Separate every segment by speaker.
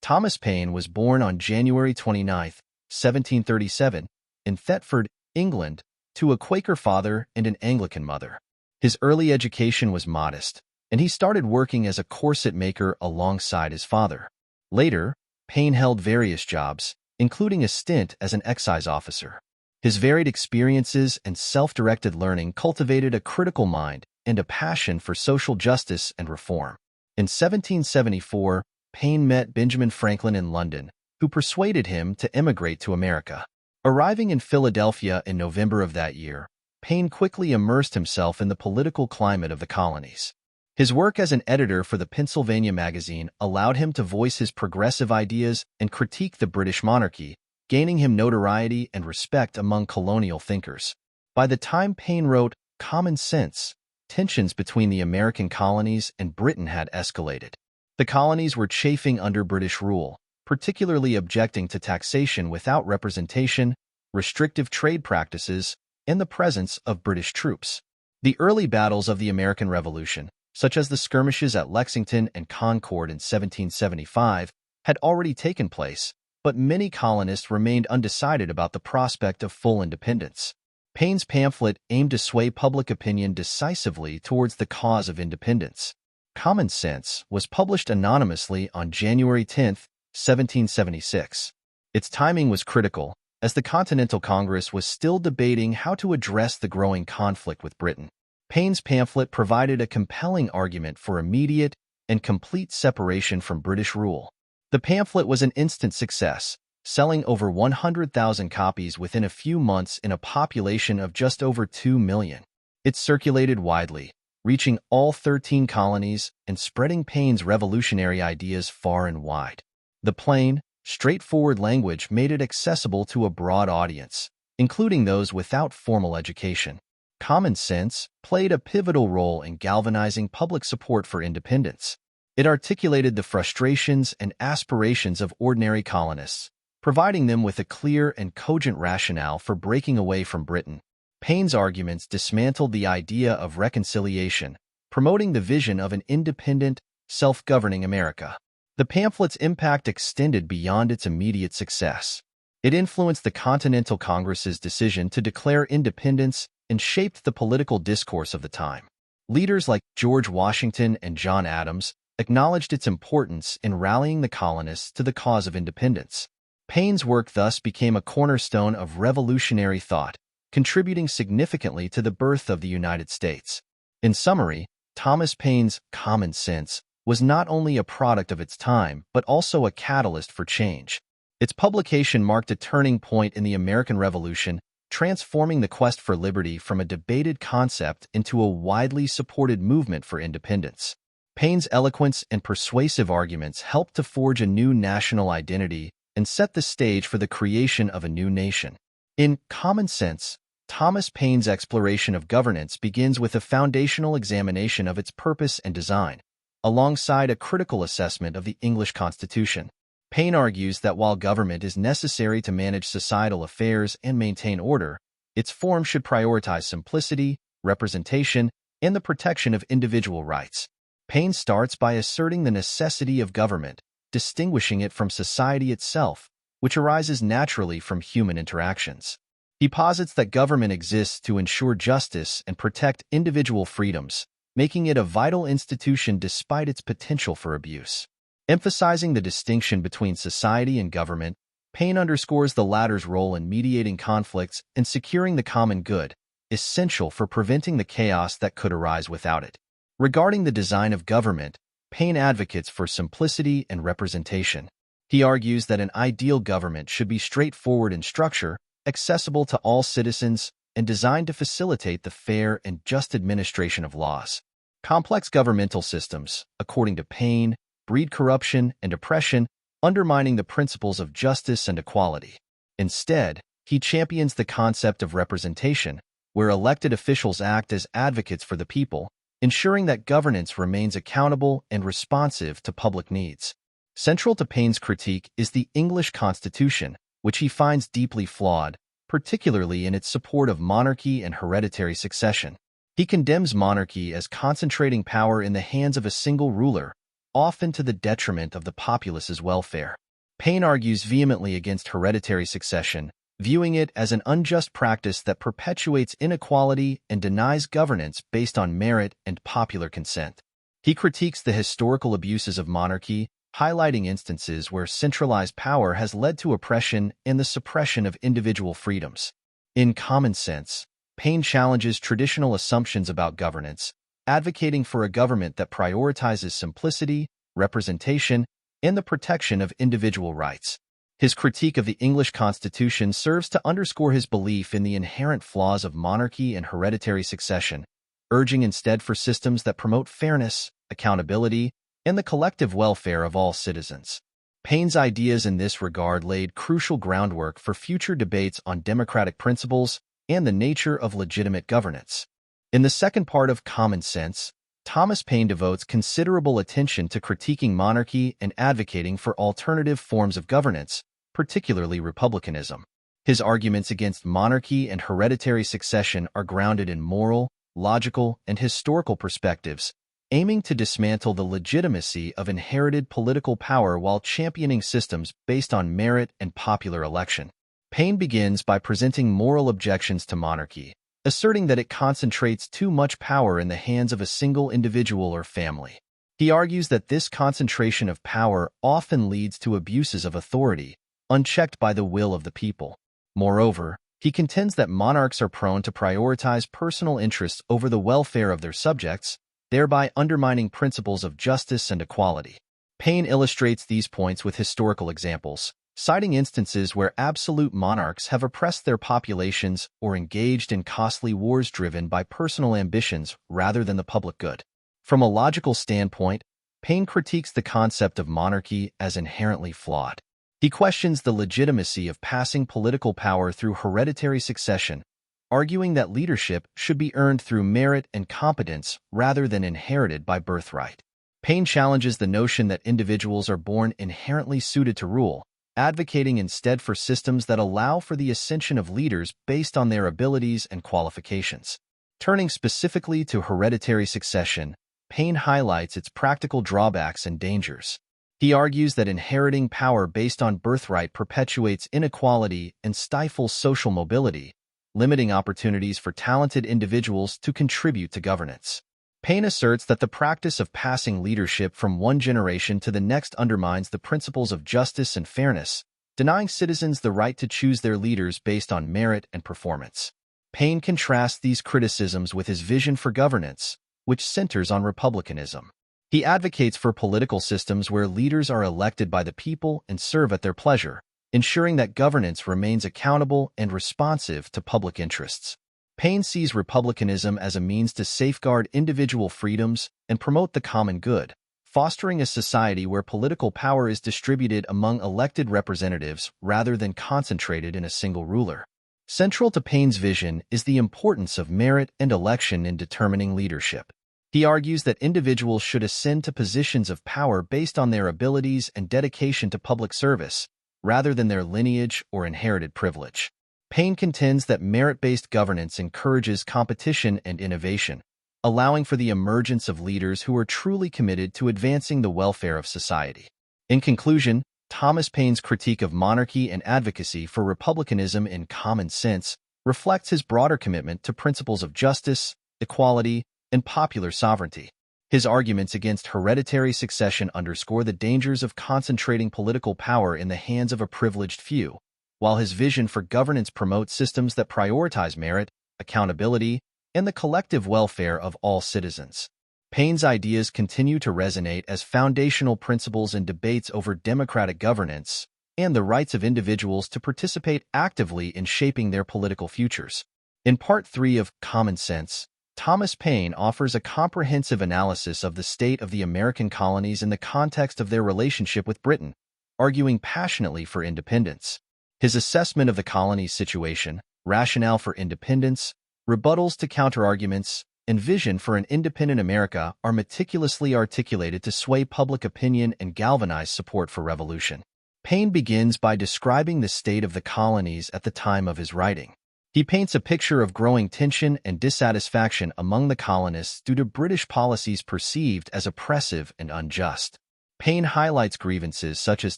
Speaker 1: Thomas Paine was born on January 29, 1737, in Thetford, England, to a Quaker father and an Anglican mother. His early education was modest, and he started working as a corset maker alongside his father. Later, Paine held various jobs, including a stint as an excise officer. His varied experiences and self-directed learning cultivated a critical mind and a passion for social justice and reform. In 1774, Paine met Benjamin Franklin in London, who persuaded him to emigrate to America. Arriving in Philadelphia in November of that year, Paine quickly immersed himself in the political climate of the colonies. His work as an editor for the Pennsylvania magazine allowed him to voice his progressive ideas and critique the British monarchy, gaining him notoriety and respect among colonial thinkers. By the time Paine wrote Common Sense, tensions between the American colonies and Britain had escalated. The colonies were chafing under British rule, particularly objecting to taxation without representation, restrictive trade practices, and the presence of British troops. The early battles of the American Revolution, such as the skirmishes at Lexington and Concord in 1775, had already taken place, but many colonists remained undecided about the prospect of full independence. Paine's pamphlet aimed to sway public opinion decisively towards the cause of independence. Common Sense was published anonymously on January 10, 1776. Its timing was critical, as the Continental Congress was still debating how to address the growing conflict with Britain. Paine's pamphlet provided a compelling argument for immediate and complete separation from British rule. The pamphlet was an instant success, selling over 100,000 copies within a few months in a population of just over 2 million. It circulated widely, reaching all 13 colonies and spreading Paine's revolutionary ideas far and wide. The plain, straightforward language made it accessible to a broad audience, including those without formal education. Common Sense played a pivotal role in galvanizing public support for independence. It articulated the frustrations and aspirations of ordinary colonists, providing them with a clear and cogent rationale for breaking away from Britain. Paine's arguments dismantled the idea of reconciliation, promoting the vision of an independent, self-governing America. The pamphlet's impact extended beyond its immediate success. It influenced the Continental Congress's decision to declare independence and shaped the political discourse of the time. Leaders like George Washington and John Adams acknowledged its importance in rallying the colonists to the cause of independence. Paine's work thus became a cornerstone of revolutionary thought, contributing significantly to the birth of the United States. In summary, Thomas Paine's Common Sense was not only a product of its time, but also a catalyst for change. Its publication marked a turning point in the American Revolution, transforming the quest for liberty from a debated concept into a widely supported movement for independence. Paine's eloquence and persuasive arguments helped to forge a new national identity and set the stage for the creation of a new nation. In Common Sense, Thomas Paine's exploration of governance begins with a foundational examination of its purpose and design, alongside a critical assessment of the English Constitution. Paine argues that while government is necessary to manage societal affairs and maintain order, its form should prioritize simplicity, representation, and the protection of individual rights. Paine starts by asserting the necessity of government, distinguishing it from society itself, which arises naturally from human interactions. He posits that government exists to ensure justice and protect individual freedoms, making it a vital institution despite its potential for abuse. Emphasizing the distinction between society and government, Paine underscores the latter's role in mediating conflicts and securing the common good, essential for preventing the chaos that could arise without it. Regarding the design of government, Paine advocates for simplicity and representation. He argues that an ideal government should be straightforward in structure, accessible to all citizens, and designed to facilitate the fair and just administration of laws. Complex governmental systems, according to Paine, breed corruption and oppression, undermining the principles of justice and equality. Instead, he champions the concept of representation, where elected officials act as advocates for the people, ensuring that governance remains accountable and responsive to public needs. Central to Paine's critique is the English Constitution, which he finds deeply flawed, particularly in its support of monarchy and hereditary succession. He condemns monarchy as concentrating power in the hands of a single ruler, often to the detriment of the populace's welfare. Paine argues vehemently against hereditary succession, viewing it as an unjust practice that perpetuates inequality and denies governance based on merit and popular consent. He critiques the historical abuses of monarchy, highlighting instances where centralized power has led to oppression and the suppression of individual freedoms. In Common Sense, Paine challenges traditional assumptions about governance, advocating for a government that prioritizes simplicity, representation, and the protection of individual rights. His critique of the English Constitution serves to underscore his belief in the inherent flaws of monarchy and hereditary succession, urging instead for systems that promote fairness, accountability, and the collective welfare of all citizens. Paine's ideas in this regard laid crucial groundwork for future debates on democratic principles and the nature of legitimate governance. In the second part of Common Sense, Thomas Paine devotes considerable attention to critiquing monarchy and advocating for alternative forms of governance, particularly republicanism. His arguments against monarchy and hereditary succession are grounded in moral, logical, and historical perspectives, aiming to dismantle the legitimacy of inherited political power while championing systems based on merit and popular election. Paine begins by presenting moral objections to monarchy, asserting that it concentrates too much power in the hands of a single individual or family. He argues that this concentration of power often leads to abuses of authority, unchecked by the will of the people. Moreover, he contends that monarchs are prone to prioritize personal interests over the welfare of their subjects, thereby undermining principles of justice and equality. Paine illustrates these points with historical examples, citing instances where absolute monarchs have oppressed their populations or engaged in costly wars driven by personal ambitions rather than the public good. From a logical standpoint, Paine critiques the concept of monarchy as inherently flawed. He questions the legitimacy of passing political power through hereditary succession, arguing that leadership should be earned through merit and competence rather than inherited by birthright. Paine challenges the notion that individuals are born inherently suited to rule, advocating instead for systems that allow for the ascension of leaders based on their abilities and qualifications. Turning specifically to hereditary succession, Paine highlights its practical drawbacks and dangers. He argues that inheriting power based on birthright perpetuates inequality and stifles social mobility, limiting opportunities for talented individuals to contribute to governance. Paine asserts that the practice of passing leadership from one generation to the next undermines the principles of justice and fairness, denying citizens the right to choose their leaders based on merit and performance. Paine contrasts these criticisms with his vision for governance, which centers on republicanism. He advocates for political systems where leaders are elected by the people and serve at their pleasure, ensuring that governance remains accountable and responsive to public interests. Paine sees republicanism as a means to safeguard individual freedoms and promote the common good, fostering a society where political power is distributed among elected representatives rather than concentrated in a single ruler. Central to Paine's vision is the importance of merit and election in determining leadership. He argues that individuals should ascend to positions of power based on their abilities and dedication to public service, rather than their lineage or inherited privilege. Paine contends that merit-based governance encourages competition and innovation, allowing for the emergence of leaders who are truly committed to advancing the welfare of society. In conclusion, Thomas Paine's critique of monarchy and advocacy for republicanism in Common Sense reflects his broader commitment to principles of justice, equality, and popular sovereignty. His arguments against hereditary succession underscore the dangers of concentrating political power in the hands of a privileged few, while his vision for governance promotes systems that prioritize merit, accountability, and the collective welfare of all citizens. Paine's ideas continue to resonate as foundational principles in debates over democratic governance and the rights of individuals to participate actively in shaping their political futures. In Part 3 of Common Sense, Thomas Paine offers a comprehensive analysis of the state of the American colonies in the context of their relationship with Britain, arguing passionately for independence. His assessment of the colonies' situation, rationale for independence, rebuttals to counterarguments, and vision for an independent America are meticulously articulated to sway public opinion and galvanize support for revolution. Paine begins by describing the state of the colonies at the time of his writing. He paints a picture of growing tension and dissatisfaction among the colonists due to British policies perceived as oppressive and unjust. Paine highlights grievances such as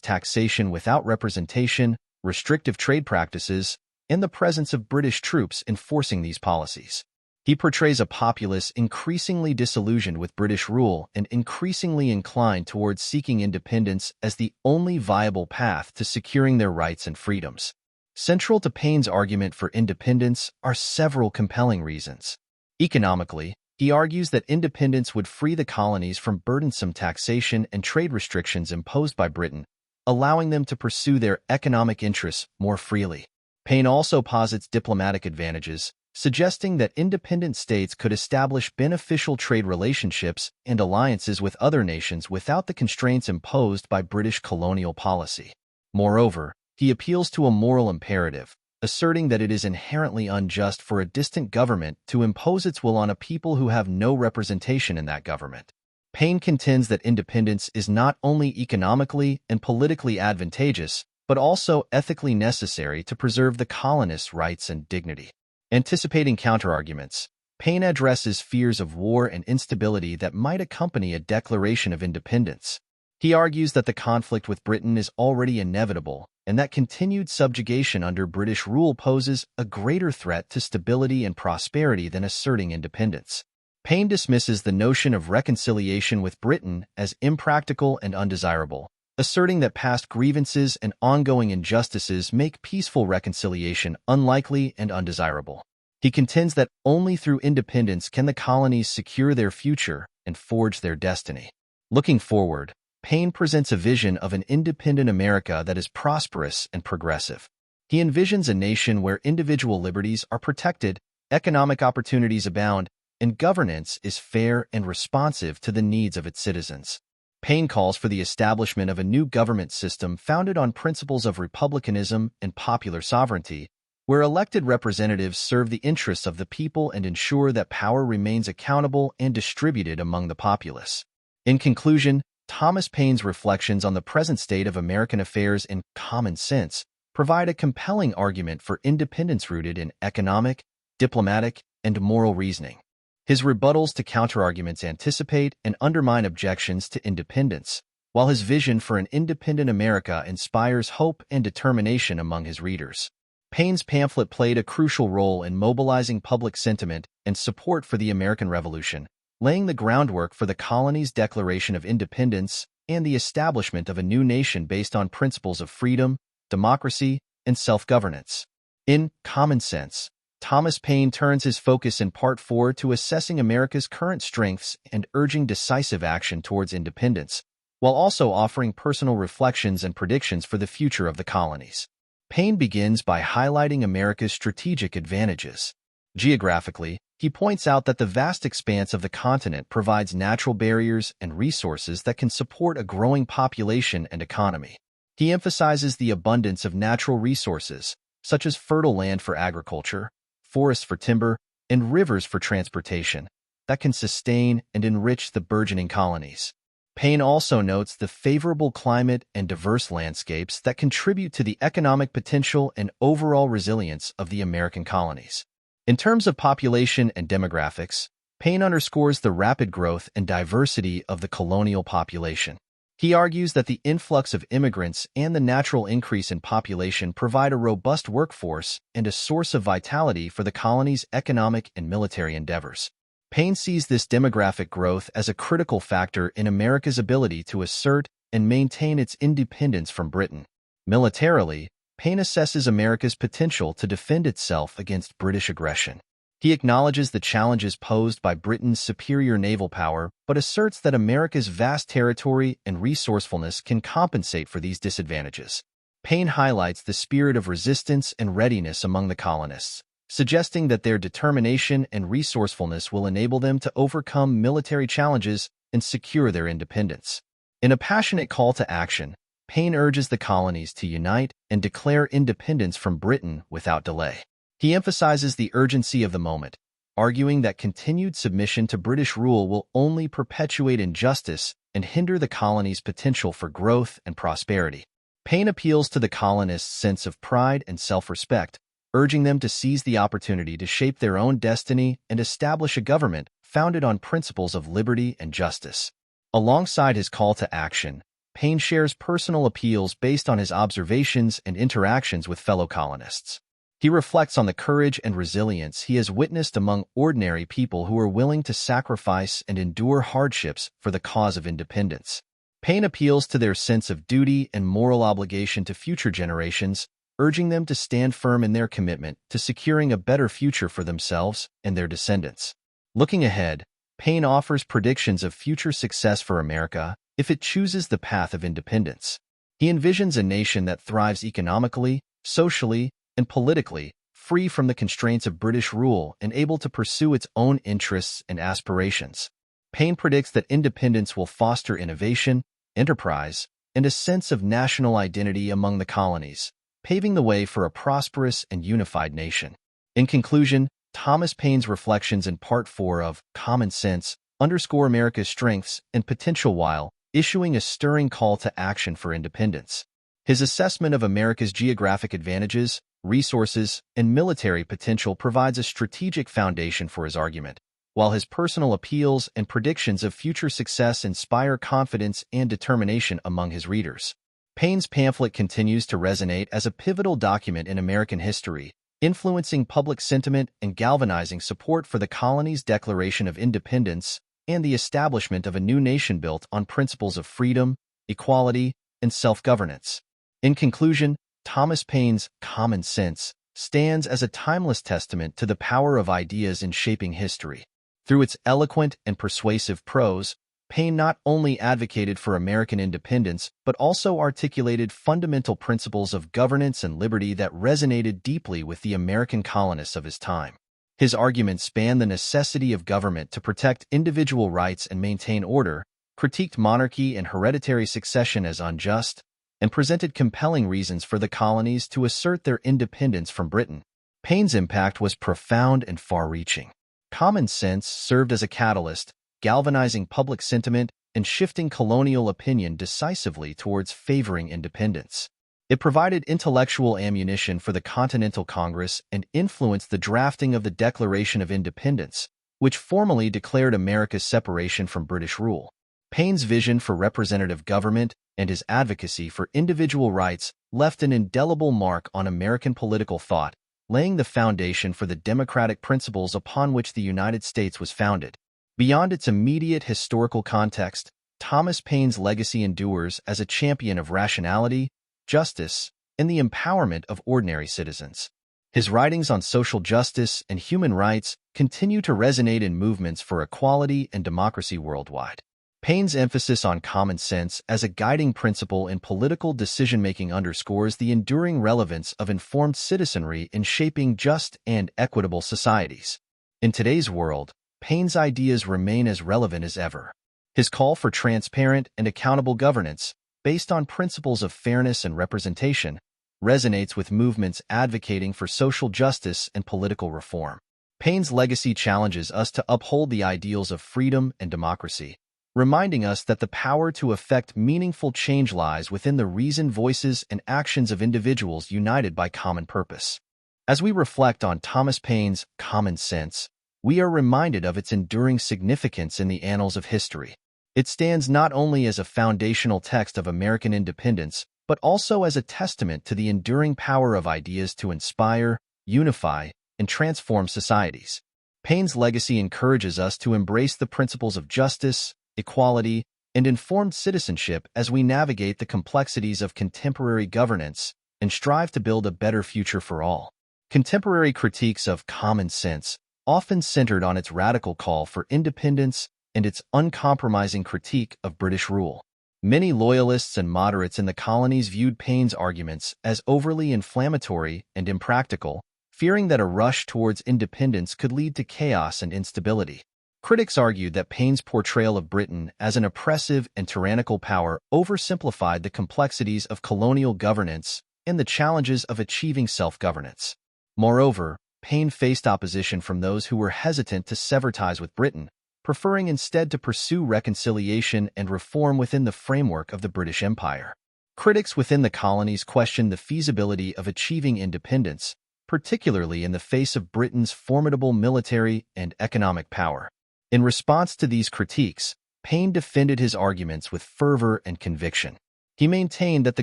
Speaker 1: taxation without representation, restrictive trade practices, and the presence of British troops enforcing these policies. He portrays a populace increasingly disillusioned with British rule and increasingly inclined towards seeking independence as the only viable path to securing their rights and freedoms. Central to Paine's argument for independence are several compelling reasons. Economically, he argues that independence would free the colonies from burdensome taxation and trade restrictions imposed by Britain, allowing them to pursue their economic interests more freely. Paine also posits diplomatic advantages, suggesting that independent states could establish beneficial trade relationships and alliances with other nations without the constraints imposed by British colonial policy. Moreover, he appeals to a moral imperative, asserting that it is inherently unjust for a distant government to impose its will on a people who have no representation in that government. Paine contends that independence is not only economically and politically advantageous, but also ethically necessary to preserve the colonists' rights and dignity. Anticipating counterarguments, Paine addresses fears of war and instability that might accompany a declaration of independence. He argues that the conflict with Britain is already inevitable and that continued subjugation under British rule poses a greater threat to stability and prosperity than asserting independence. Paine dismisses the notion of reconciliation with Britain as impractical and undesirable, asserting that past grievances and ongoing injustices make peaceful reconciliation unlikely and undesirable. He contends that only through independence can the colonies secure their future and forge their destiny. Looking forward, Paine presents a vision of an independent America that is prosperous and progressive. He envisions a nation where individual liberties are protected, economic opportunities abound, and governance is fair and responsive to the needs of its citizens. Paine calls for the establishment of a new government system founded on principles of republicanism and popular sovereignty, where elected representatives serve the interests of the people and ensure that power remains accountable and distributed among the populace. In conclusion, Thomas Paine's reflections on the present state of American affairs in Common Sense provide a compelling argument for independence rooted in economic, diplomatic, and moral reasoning. His rebuttals to counterarguments anticipate and undermine objections to independence, while his vision for an independent America inspires hope and determination among his readers. Paine's pamphlet played a crucial role in mobilizing public sentiment and support for the American Revolution, laying the groundwork for the colonies' Declaration of Independence and the establishment of a new nation based on principles of freedom, democracy, and self-governance. In Common Sense, Thomas Paine turns his focus in Part 4 to assessing America's current strengths and urging decisive action towards independence, while also offering personal reflections and predictions for the future of the colonies. Paine begins by highlighting America's strategic advantages. Geographically, he points out that the vast expanse of the continent provides natural barriers and resources that can support a growing population and economy. He emphasizes the abundance of natural resources, such as fertile land for agriculture, forests for timber, and rivers for transportation, that can sustain and enrich the burgeoning colonies. Paine also notes the favorable climate and diverse landscapes that contribute to the economic potential and overall resilience of the American colonies. In terms of population and demographics, Paine underscores the rapid growth and diversity of the colonial population. He argues that the influx of immigrants and the natural increase in population provide a robust workforce and a source of vitality for the colony's economic and military endeavors. Paine sees this demographic growth as a critical factor in America's ability to assert and maintain its independence from Britain. Militarily, Paine assesses America's potential to defend itself against British aggression. He acknowledges the challenges posed by Britain's superior naval power, but asserts that America's vast territory and resourcefulness can compensate for these disadvantages. Paine highlights the spirit of resistance and readiness among the colonists, suggesting that their determination and resourcefulness will enable them to overcome military challenges and secure their independence. In a passionate call to action, Paine urges the colonies to unite and declare independence from Britain without delay. He emphasizes the urgency of the moment, arguing that continued submission to British rule will only perpetuate injustice and hinder the colony's potential for growth and prosperity. Paine appeals to the colonists' sense of pride and self-respect, urging them to seize the opportunity to shape their own destiny and establish a government founded on principles of liberty and justice. Alongside his call to action, Paine shares personal appeals based on his observations and interactions with fellow colonists. He reflects on the courage and resilience he has witnessed among ordinary people who are willing to sacrifice and endure hardships for the cause of independence. Paine appeals to their sense of duty and moral obligation to future generations, urging them to stand firm in their commitment to securing a better future for themselves and their descendants. Looking ahead, Paine offers predictions of future success for America if it chooses the path of independence. He envisions a nation that thrives economically, socially, and politically, free from the constraints of British rule and able to pursue its own interests and aspirations. Paine predicts that independence will foster innovation, enterprise, and a sense of national identity among the colonies, paving the way for a prosperous and unified nation. In conclusion, Thomas Paine's reflections in Part 4 of Common Sense underscore America's strengths and potential while issuing a stirring call to action for independence. His assessment of America's geographic advantages, resources, and military potential provides a strategic foundation for his argument, while his personal appeals and predictions of future success inspire confidence and determination among his readers. Paine's pamphlet continues to resonate as a pivotal document in American history, influencing public sentiment and galvanizing support for the colony's Declaration of Independence and the establishment of a new nation built on principles of freedom, equality, and self-governance. In conclusion, Thomas Paine's Common Sense stands as a timeless testament to the power of ideas in shaping history. Through its eloquent and persuasive prose, Paine not only advocated for American independence, but also articulated fundamental principles of governance and liberty that resonated deeply with the American colonists of his time. His arguments span the necessity of government to protect individual rights and maintain order, critiqued monarchy and hereditary succession as unjust, and presented compelling reasons for the colonies to assert their independence from Britain. Paine's impact was profound and far-reaching. Common Sense served as a catalyst, galvanizing public sentiment and shifting colonial opinion decisively towards favoring independence. It provided intellectual ammunition for the Continental Congress and influenced the drafting of the Declaration of Independence, which formally declared America's separation from British rule. Paine's vision for representative government and his advocacy for individual rights left an indelible mark on American political thought, laying the foundation for the democratic principles upon which the United States was founded. Beyond its immediate historical context, Thomas Paine's legacy endures as a champion of rationality, justice, and the empowerment of ordinary citizens. His writings on social justice and human rights continue to resonate in movements for equality and democracy worldwide. Paine's emphasis on common sense as a guiding principle in political decision-making underscores the enduring relevance of informed citizenry in shaping just and equitable societies. In today's world, Paine's ideas remain as relevant as ever. His call for transparent and accountable governance, based on principles of fairness and representation, resonates with movements advocating for social justice and political reform. Paine's legacy challenges us to uphold the ideals of freedom and democracy, reminding us that the power to effect meaningful change lies within the reasoned voices and actions of individuals united by common purpose. As we reflect on Thomas Paine's Common Sense, we are reminded of its enduring significance in the annals of history. It stands not only as a foundational text of American independence, but also as a testament to the enduring power of ideas to inspire, unify, and transform societies. Paine's legacy encourages us to embrace the principles of justice, equality, and informed citizenship as we navigate the complexities of contemporary governance and strive to build a better future for all. Contemporary critiques of Common Sense, often centered on its radical call for independence and its uncompromising critique of British rule. Many loyalists and moderates in the colonies viewed Paine's arguments as overly inflammatory and impractical, fearing that a rush towards independence could lead to chaos and instability. Critics argued that Paine's portrayal of Britain as an oppressive and tyrannical power oversimplified the complexities of colonial governance and the challenges of achieving self-governance. Moreover, Paine faced opposition from those who were hesitant to sever ties with Britain, preferring instead to pursue reconciliation and reform within the framework of the British Empire. Critics within the colonies questioned the feasibility of achieving independence, particularly in the face of Britain's formidable military and economic power. In response to these critiques, Paine defended his arguments with fervor and conviction. He maintained that the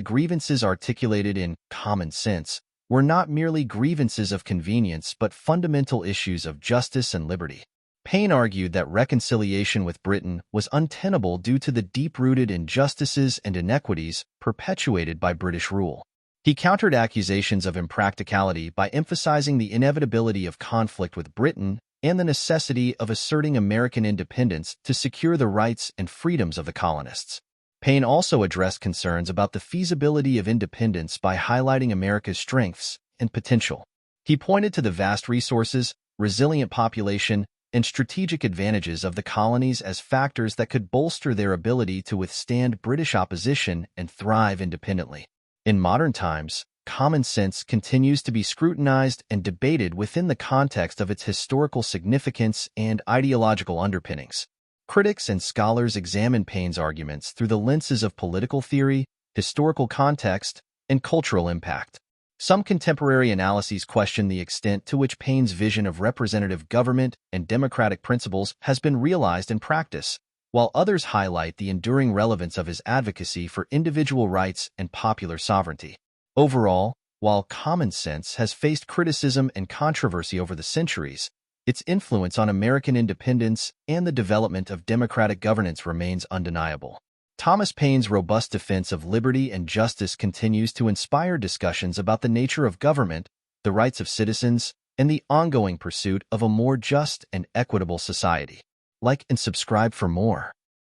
Speaker 1: grievances articulated in Common Sense were not merely grievances of convenience but fundamental issues of justice and liberty. Paine argued that reconciliation with Britain was untenable due to the deep-rooted injustices and inequities perpetuated by British rule. He countered accusations of impracticality by emphasizing the inevitability of conflict with Britain and the necessity of asserting American independence to secure the rights and freedoms of the colonists. Paine also addressed concerns about the feasibility of independence by highlighting America's strengths and potential. He pointed to the vast resources, resilient population, and strategic advantages of the colonies as factors that could bolster their ability to withstand British opposition and thrive independently. In modern times, Common Sense continues to be scrutinized and debated within the context of its historical significance and ideological underpinnings. Critics and scholars examine Paine's arguments through the lenses of political theory, historical context, and cultural impact. Some contemporary analyses question the extent to which Paine's vision of representative government and democratic principles has been realized in practice, while others highlight the enduring relevance of his advocacy for individual rights and popular sovereignty. Overall, while Common Sense has faced criticism and controversy over the centuries, its influence on American independence and the development of democratic governance remains undeniable. Thomas Paine's robust defense of liberty and justice continues to inspire discussions about the nature of government, the rights of citizens, and the ongoing pursuit of a more just and equitable society. Like and subscribe for more.